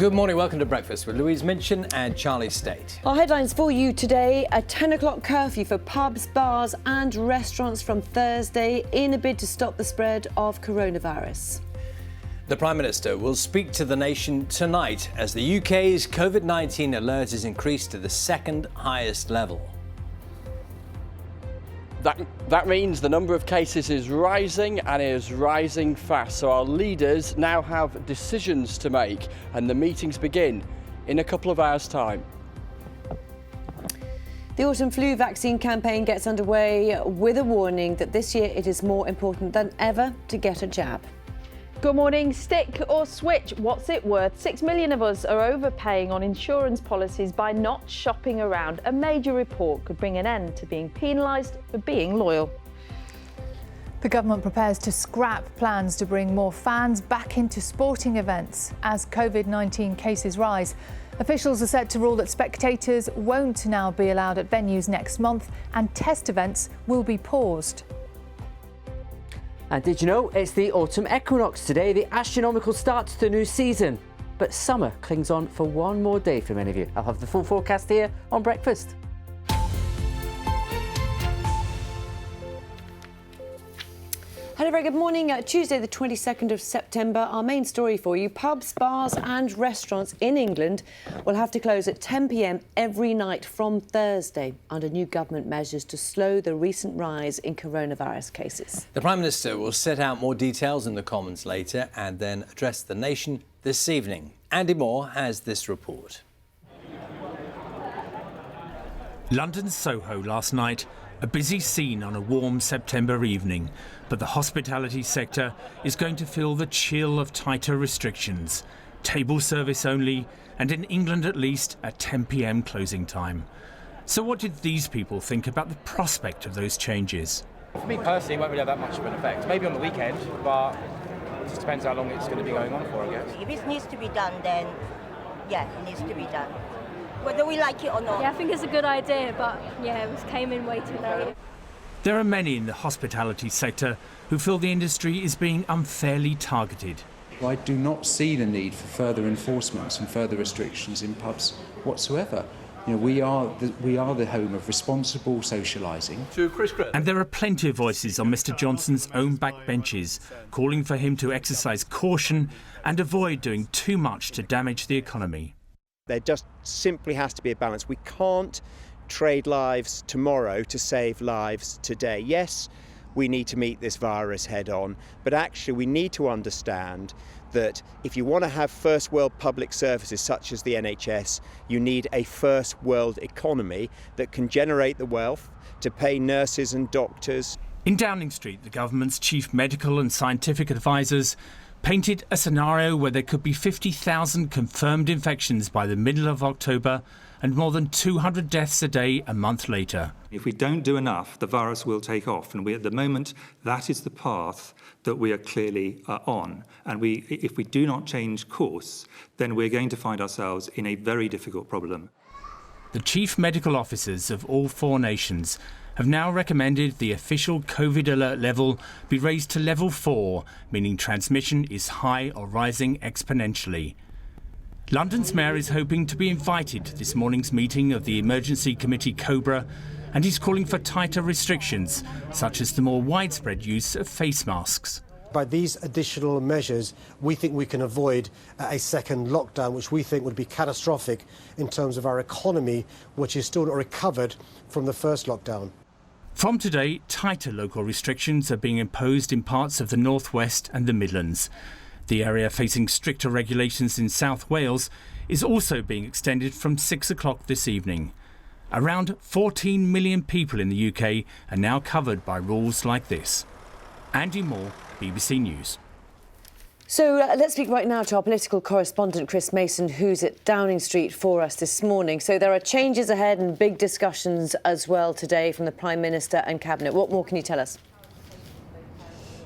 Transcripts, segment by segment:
Good morning, welcome to Breakfast with Louise Minchin and Charlie State. Our headlines for you today: a 10 o'clock curfew for pubs, bars and restaurants from Thursday in a bid to stop the spread of coronavirus. The Prime Minister will speak to the nation tonight as the UK's COVID-19 alert is increased to the second highest level. That means the number of cases is rising and is rising fast. So our leaders now have decisions to make and the meetings begin in a couple of hours' time. The autumn flu vaccine campaign gets underway with a warning that this year it is more important than ever to get a jab. Good morning. Stick or switch? What's it worth? 6 million of us are overpaying on insurance policies by not shopping around. A major report could bring an end to being penalised for being loyal. The government prepares to scrap plans to bring more fans back into sporting events as COVID-19 cases rise. Officials are set to rule that spectators won't now be allowed at venues next month and test events will be paused. And did you know it's the autumn equinox today, the astronomical start to the new season? But summer clings on for one more day for many of you. I'll have the full forecast here on Breakfast. Hello, very good morning. Tuesday the 22nd of September. Our main story for you: pubs, bars and restaurants in England will have to close at 10 p.m. every night from Thursday under new government measures to slow the recent rise in coronavirus cases. The Prime Minister will set out more details in the Commons later and then address the nation this evening. Andy Moore has this report. London's Soho last night, a busy scene on a warm September evening, but the hospitality sector is going to feel the chill of tighter restrictions. Table service only, and in England at least, at 10 p.m. closing time. So what did these people think about the prospect of those changes? For me personally, it won't really have that much of an effect. Maybe on the weekend, but it just depends how long it's going to be going on for, I guess. If it needs to be done, then yeah, it needs to be done. Whether we like it or not. Yeah, I think it's a good idea, but yeah, it came in way too late. There are many in the hospitality sector who feel the industry is being unfairly targeted. I do not see the need for further enforcements and further restrictions in pubs whatsoever. You know, we are the home of responsible socialising. And there are plenty of voices on Mr Johnson's own backbenches calling for him to exercise caution and avoid doing too much to damage the economy. There just simply has to be a balance. We can't trade lives tomorrow to save lives today. Yes, we need to meet this virus head on, but actually we need to understand that if you want to have first world public services such as the NHS, you need a first world economy that can generate the wealth to pay nurses and doctors. In Downing Street, the government's chief medical and scientific advisors painted a scenario where there could be 50,000 confirmed infections by the middle of October and more than 200 deaths a day a month later. If we don't do enough, the virus will take off. And at the moment, that is the path that we are clearly on. And if we do not change course, then we're going to find ourselves in a very difficult problem. The chief medical officers of all four nations have now recommended the official COVID alert level be raised to level 4, meaning transmission is high or rising exponentially. London's mayor is hoping to be invited to this morning's meeting of the Emergency Committee Cobra, and he's calling for tighter restrictions, such as the more widespread use of face masks. By these additional measures, we think we can avoid a second lockdown, which we think would be catastrophic in terms of our economy, which is still not recovered from the first lockdown. From today, tighter local restrictions are being imposed in parts of the North West and the Midlands. The area facing stricter regulations in South Wales is also being extended from 6 o'clock this evening. Around 14 million people in the UK are now covered by rules like this. Andy Moore, BBC News. So let's speak right now to our political correspondent Chris Mason, who's at Downing Street for us this morning. So there are changes ahead and big discussions as well today from the Prime Minister and Cabinet. What more can you tell us?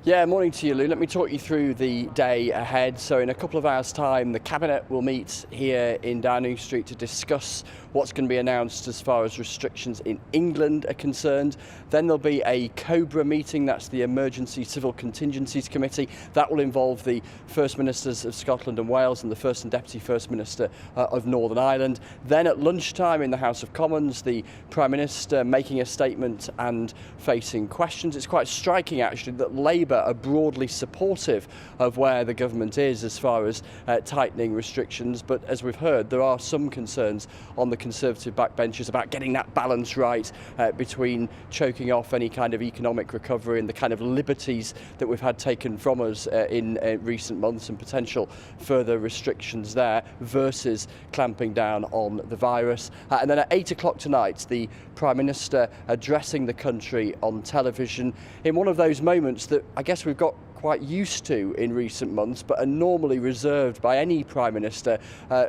Yeah, morning to you, Lou. Let me talk you through the day ahead. So in a couple of hours' time, the Cabinet will meet here in Downing Street to discuss what's going to be announced as far as restrictions in England are concerned. Then there'll be a COBRA meeting, that's the Emergency Civil Contingencies Committee. That will involve the First Ministers of Scotland and Wales and the First and Deputy First Minister of Northern Ireland. Then at lunchtime in the House of Commons, the Prime Minister making a statement and facing questions. It's quite striking, actually, that Labour are broadly supportive of where the government is as far as tightening restrictions, but as we've heard, there are some concerns on the Conservative backbenchers about getting that balance right between choking off any kind of economic recovery and the kind of liberties that we've had taken from us in recent months and potential further restrictions there versus clamping down on the virus. And then at 8 o'clock tonight, the Prime Minister addressing the country on television in one of those moments that I guess we've got quite used to in recent months, but are normally reserved by any Prime Minister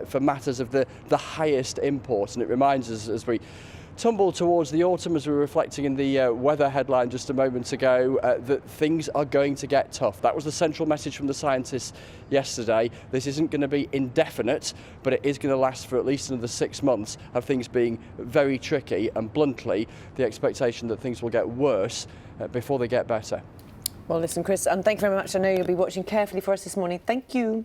for matters of the highest import. And it reminds us, as we tumble towards the autumn, as we were reflecting in the weather headline just a moment ago, that things are going to get tough. That was the central message from the scientists yesterday. This isn't going to be indefinite, but it is going to last for at least another 6 months of things being very tricky, and bluntly, the expectation that things will get worse before they get better. Well, listen, Chris, thank you very much. I know you'll be watching carefully for us this morning. Thank you.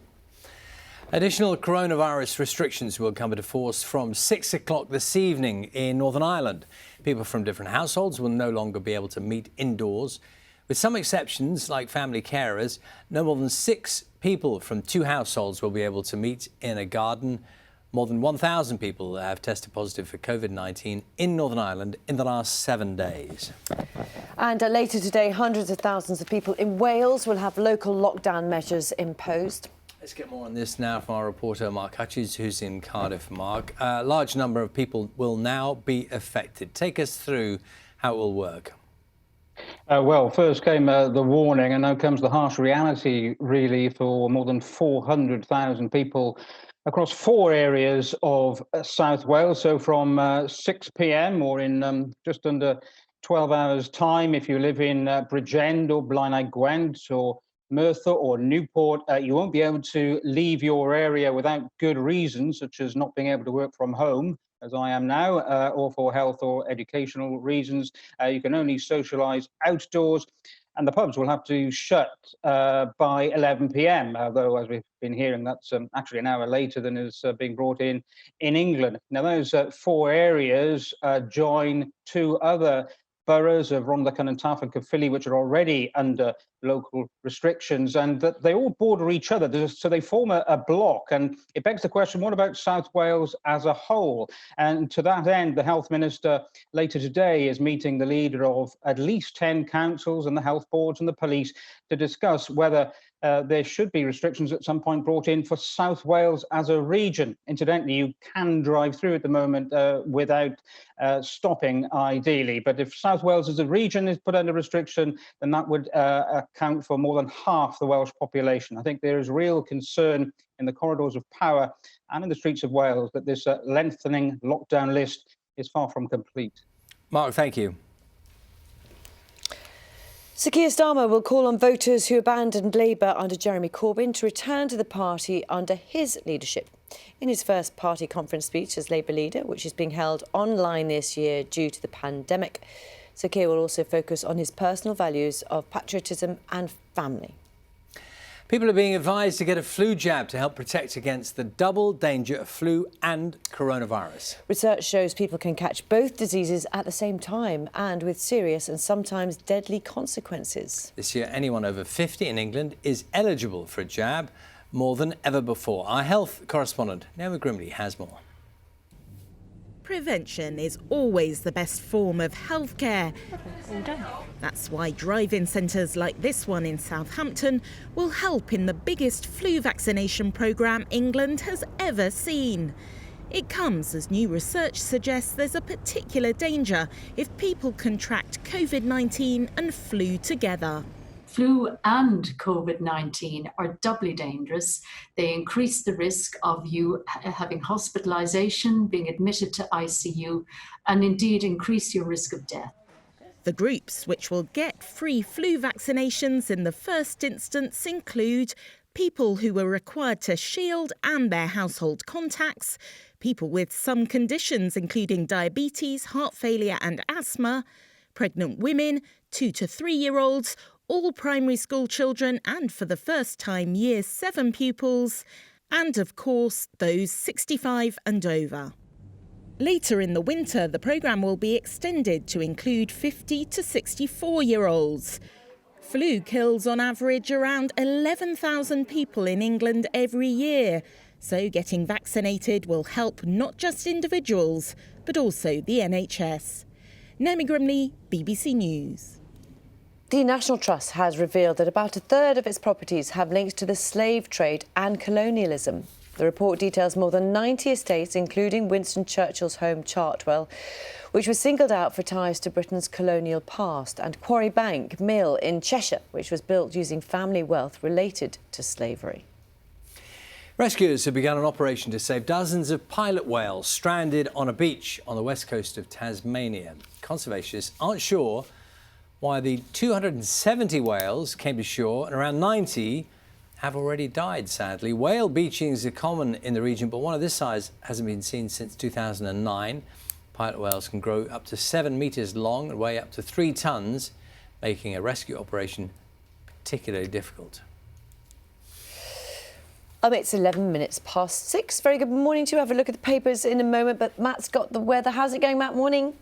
Additional coronavirus restrictions will come into force from 6 o'clock this evening in Northern Ireland. People from different households will no longer be able to meet indoors. With some exceptions, like family carers, no more than 6 people from 2 households will be able to meet in a garden. More than 1,000 people have tested positive for COVID-19 in Northern Ireland in the last 7 days. And later today, hundreds of thousands of people in Wales will have local lockdown measures imposed. Let's get more on this now from our reporter Mark Hutchins, who's in Cardiff. Mark, a large number of people will now be affected. Take us through how it will work. Well, first came the warning, and now comes the harsh reality, really, for more than 400,000 people across 4 areas of South Wales. So from 6 p.m. or in just under 12 hours' time, if you live in Bridgend or Blaenau Gwent or Merthyr or Newport, you won't be able to leave your area without good reasons, such as not being able to work from home, as I am now, or for health or educational reasons. You can only socialise outdoors, and the pubs will have to shut by 11 p.m, although, as we've been hearing, that's actually an hour later than is being brought in England. Now, those 4 areas join 2 other boroughs of Rhondda and Taff and Caerphilly, which are already under local restrictions, and that they all border each other, so they form a block. And it begs the question, what about South Wales as a whole? And to that end, the Health Minister later today is meeting the leader of at least 10 councils and the health boards and the police to discuss whether there should be restrictions at some point brought in for South Wales as a region. Incidentally, you can drive through at the moment without stopping, ideally. But if South Wales as a region is put under restriction, then that would account for more than half the Welsh population. I think there is real concern in the corridors of power and in the streets of Wales that this lengthening lockdown list is far from complete. Mark, thank you. Sir Keir Starmer will call on voters who abandoned Labour under Jeremy Corbyn to return to the party under his leadership. In his first party conference speech as Labour leader, which is being held online this year due to the pandemic, Sir Keir will also focus on his personal values of patriotism and family. People are being advised to get a flu jab to help protect against the double danger of flu and coronavirus. Research shows people can catch both diseases at the same time and with serious and sometimes deadly consequences. This year, anyone over 50 in England is eligible for a jab more than ever before. Our health correspondent, Naomi Grimley, has more. Prevention is always the best form of healthcare. That's why drive-in centres like this one in Southampton will help in the biggest flu vaccination programme England has ever seen. It comes as new research suggests there's a particular danger if people contract COVID-19 and flu together. Flu and COVID-19 are doubly dangerous. They increase the risk of you having hospitalisation, being admitted to ICU, and indeed increase your risk of death. The groups which will get free flu vaccinations in the first instance include people who were required to shield and their household contacts, people with some conditions including diabetes, heart failure and asthma, pregnant women, 2 to 3-year-olds, all primary school children and for the first time Year 7 pupils, and of course those 65 and over. Later in the winter, the programme will be extended to include 50 to 64-year-olds. Flu kills on average around 11,000 people in England every year, so getting vaccinated will help not just individuals, but also the NHS. Naomi Grimley, BBC News. The National Trust has revealed that about a third of its properties have links to the slave trade and colonialism. The report details more than 90 estates, including Winston Churchill's home Chartwell, which was singled out for ties to Britain's colonial past, and Quarry Bank Mill in Cheshire, which was built using family wealth related to slavery. Rescuers have begun an operation to save dozens of pilot whales stranded on a beach on the west coast of Tasmania. Conservationists aren't sure why the 270 whales came to shore and around 90 have already died, sadly. Whale beachings are common in the region, but one of this size hasn't been seen since 2009. Pilot whales can grow up to 7 metres long and weigh up to 3 tonnes, making a rescue operation particularly difficult. It's 11 minutes past 6. Very good morning to you. Have a look at the papers in a moment, but Matt's got the weather. How's it going, Matt? Morning.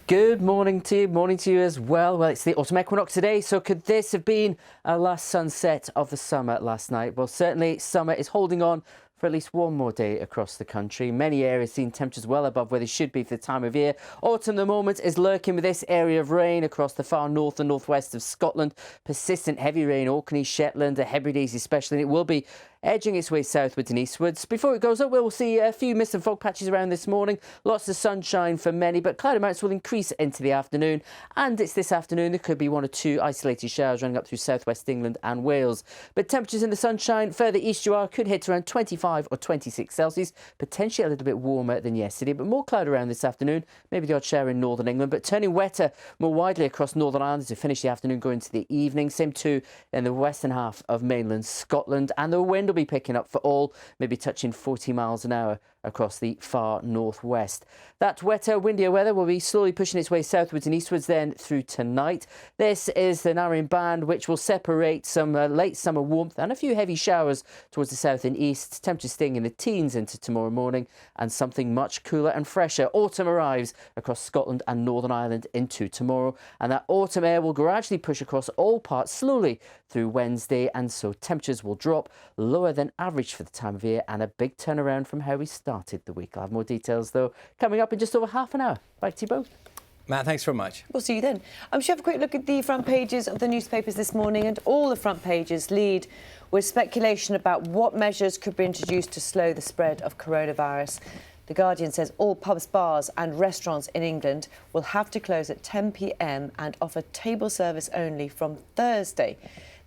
Good morning to you. Morning to you as well. Well, it's the autumn equinox today, so could this have been a last sunset of the summer last night? Well, certainly summer is holding on for at least one more day across the country. Many areas seeing temperatures well above where they should be for the time of year. Autumn at the moment is lurking with this area of rain across the far north and northwest of Scotland. Persistent heavy rain, Orkney, Shetland, the Hebrides especially, and it will be edging its way southwards and eastwards. Before it goes up, we'll see a few mist and fog patches around this morning. Lots of sunshine for many, but cloud amounts will increase into the afternoon. And it's this afternoon there could be 1 or 2 isolated showers running up through southwest England and Wales. But temperatures in the sunshine further east you are could hit around 25 or 26 Celsius, potentially a little bit warmer than yesterday, but more cloud around this afternoon. Maybe the odd shower in northern England, but turning wetter more widely across Northern Ireland as we finish the afternoon going into the evening. Same too in the western half of mainland Scotland, and the wind will be picking up for all, maybe touching 40 miles an hour across the far northwest. That wetter, windier weather will be slowly pushing its way southwards and eastwards then through tonight. This is the narrowing band which will separate some late summer warmth and a few heavy showers towards the south and east. Temperatures staying in the teens into tomorrow morning, and something much cooler and fresher. Autumn arrives across Scotland and Northern Ireland into tomorrow, and that autumn air will gradually push across all parts slowly through Wednesday, and so temperatures will drop lower than average for the time of year, and a big turnaround from how we started the week. I'll have more details though coming up in just over half an hour. Back to you both. Matt, thanks very much. We'll see you then. Should we have a quick look at the front pages of the newspapers this morning? And all the front pages lead with speculation about what measures could be introduced to slow the spread of coronavirus. The Guardian says all pubs, bars and restaurants in England will have to close at 10 p.m. and offer table service only from Thursday.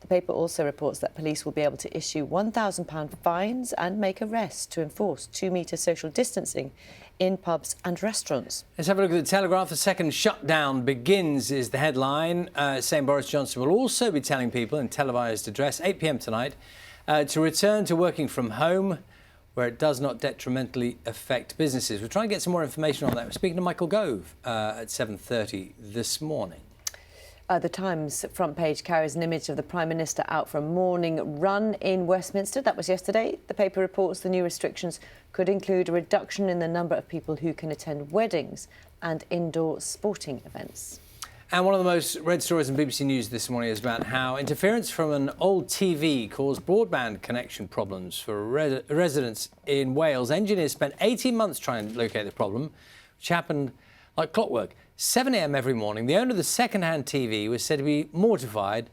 The paper also reports that police will be able to issue £1,000 fines and make arrests to enforce 2-metre social distancing in pubs and restaurants. Let's have a look at the Telegraph. The second shutdown begins is the headline, saying Boris Johnson will also be telling people in televised address, 8 p.m. tonight, to return to working from home where it does not detrimentally affect businesses. We'll try and get some more information on that. We're speaking to Michael Gove at 7:30 this morning. The Times front page carries an image of the Prime Minister out for a morning run in Westminster. That was yesterday. The paper reports the new restrictions could include a reduction in the number of people who can attend weddings and indoor sporting events. And one of the most read stories in BBC News this morning is about how interference from an old TV caused broadband connection problems for residents in Wales. Engineers spent 18 months trying to locate the problem, which happened like clockwork. 7 a.m. every morning, the owner of the second-hand TV was said to be mortified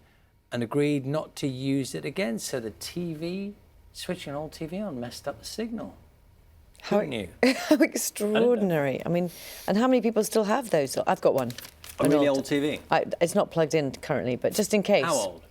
and agreed not to use it again. So the TV, switching an old TV on, messed up the signal. How new? How extraordinary. I mean, and how many people still have those? I've got one. A really old TV? It's not plugged in currently, but just in case. How old?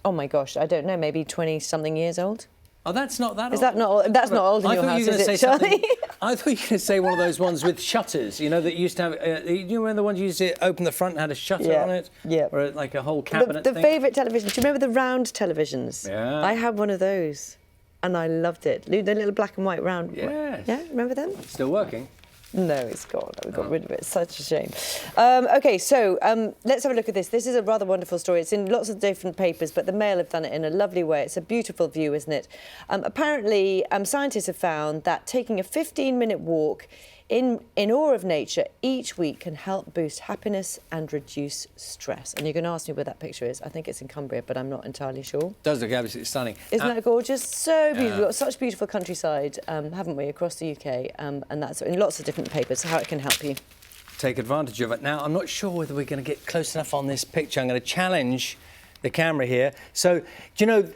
Oh, my gosh, I don't know, maybe 20-something years old. Oh, that's not that old. Is that not old? That's not old in your house, is it, Charlie? I thought you were going to say one of those ones with shutters, you know, that used to have... do you remember the ones you used to open the front and had a shutter on it? Yeah. Or like a whole cabinet The thing? favourite television. Do you remember the round televisions? Yeah. I had one of those, and I loved it. The little black and white round. Yes. Yeah, remember them? Still working. No, it's gone. We got rid of it. Such a shame. OK, so let's have a look at this. This is a rather wonderful story. It's in lots of different papers, but the Mail have done it in a lovely way. It's a beautiful view, isn't it? Apparently, scientists have found that taking a 15-minute walk in awe of nature each week can help boost happiness and reduce stress. And you're going to ask me where that picture is. I think it's in Cumbria, but I'm not entirely sure. Does look absolutely stunning. Isn't that gorgeous? So beautiful. We've got such beautiful countryside, haven't we, across the UK? And that's in lots of different papers, how it can help you. Take advantage of it. Now, I'm not sure whether we're going to get close enough on this picture. I'm going to challenge the camera here. So, do you know,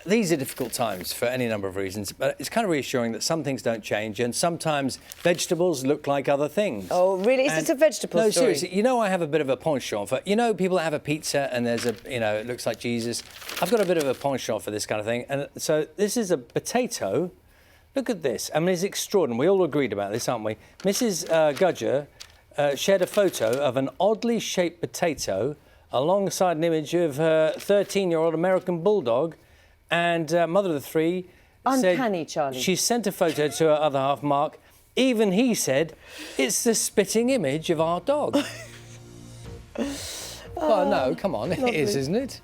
these are difficult times for any number of reasons, but it's kind of reassuring that some things don't change, and sometimes vegetables look like other things. Oh, really? Is this a vegetable story? No, seriously. You know, I have a bit of a penchant for... You know, people that have a pizza and there's a... You know, it looks like Jesus. I've got a bit of a penchant for this kind of thing. And so this is a potato. Look at this. I mean, it's extraordinary. We all agreed about this, aren't we? Mrs. Gudger shared a photo of an oddly shaped potato alongside an image of her 13-year-old American bulldog. And mother of the three Uncanny, said Charlie. She sent a photo to her other half, Mark. Even he said, it's the spitting image of our dog. Well, no, come on, lovely. It is, isn't it?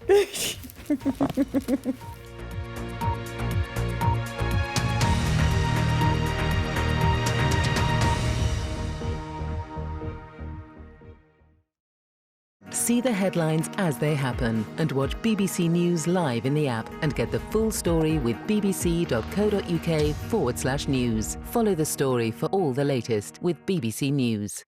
See the headlines as they happen and watch BBC News live in the app and get the full story with bbc.co.uk/news. Follow the story for all the latest with BBC News.